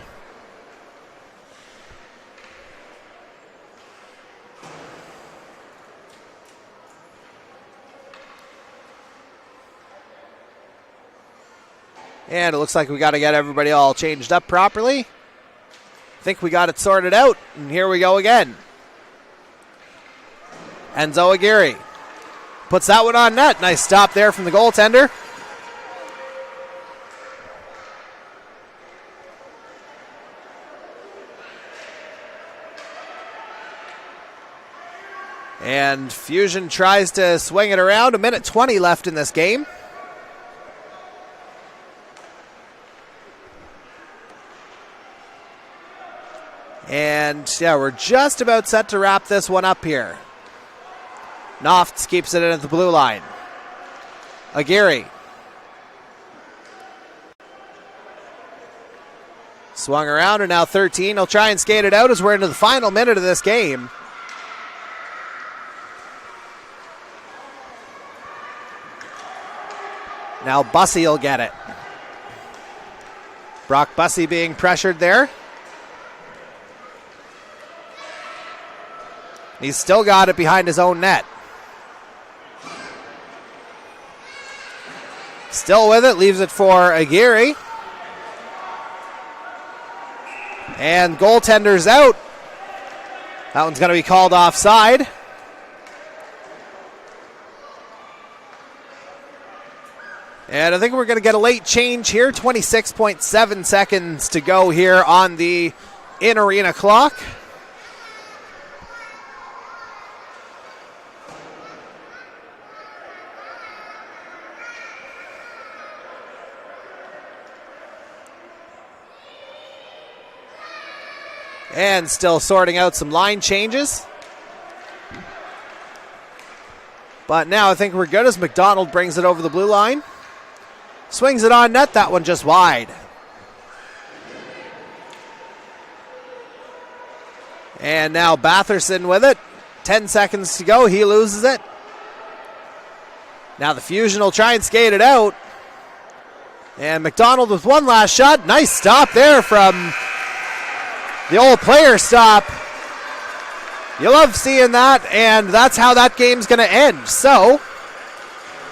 And it looks like we got to get everybody all changed up properly. I think we got it sorted out, and here we go again. Enzo Aguirre puts that one on net. Nice stop there from the goaltender. And Fusion tries to swing it around. 1:20 left in this game. And yeah, we're just about set to wrap this one up here. Nofts keeps it in at the blue line. Aguirre. Swung around and now 13. He'll try and skate it out as we're into the final minute of this game. Now Bussey will get it. Brock Bussey being pressured there. He's still got it behind his own net. Still with it, leaves it for Aguirre. And goaltender's out. That one's going to be called offside. And I think we're going to get a late change here. 26.7 seconds to go here on the in-arena clock. And still sorting out some line changes. But now I think we're good as McDonald brings it over the blue line. Swings it on net, that one just wide. And now Batherson with it. 10 seconds to go, he loses it. Now the Fusion will try and skate it out. And McDonald with one last shot. Nice stop there from the old player stop. You love seeing that, and that's how that game's going to end. So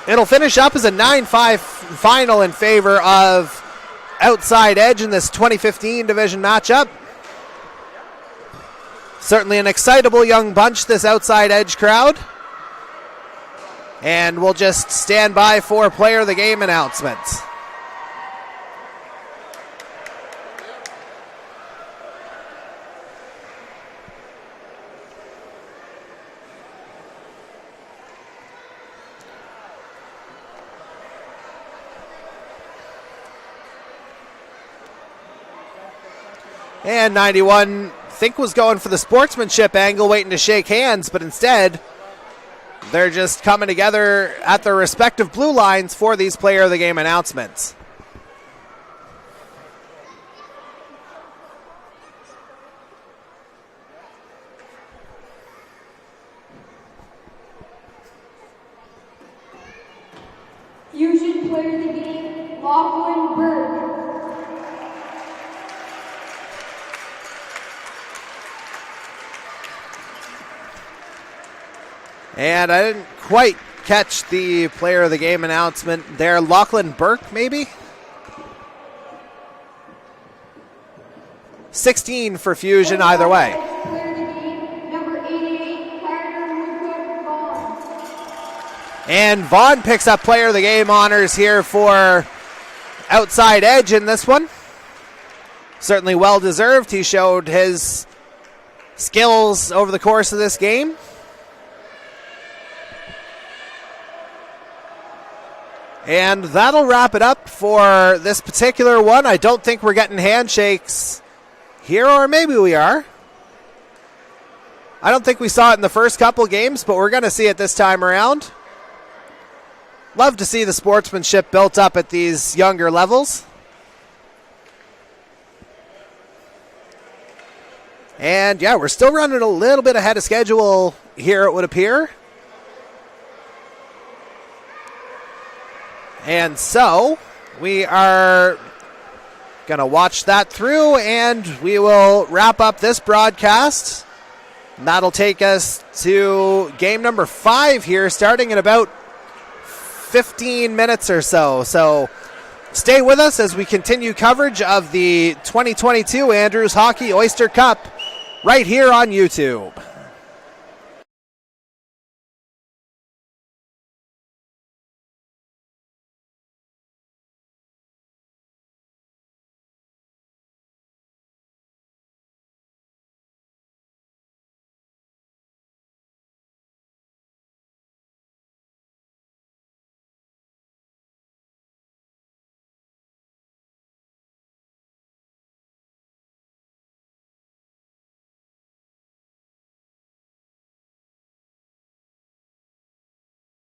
it'll finish up as a 9-5 final in favor of Outside Edge in this 2015 division matchup. Certainly an excitable young bunch, this Outside Edge crowd. And we'll just stand by for player of the game announcements. And 91, think was going for the sportsmanship angle, waiting to shake hands, but instead, they're just coming together at their respective blue lines for these player of the game announcements. Fusion player of the game, Lachlan Burke. And I didn't quite catch the player of the game announcement there. Lachlan Burke, maybe? 16 for Fusion, either way. Player of the game, number 88, Carter Woodcock Vaughn. And Vaughn picks up player of the game honors here for Outside Edge in this one. Certainly well deserved. He showed his skills over the course of this game. And that'll wrap it up for this particular one. I don't think we're getting handshakes here, or maybe we are. I don't think we saw it in the first couple games, but we're going to see it this time around. Love to see the sportsmanship built up at these younger levels. And yeah, we're still running a little bit ahead of schedule here, it would appear. And so we are going to watch that through, and we will wrap up this broadcast. And that'll take us to game number 5 here, starting in about 15 minutes or so. So stay with us as we continue coverage of the 2022 Andrews Hockey Oyster Cup right here on YouTube.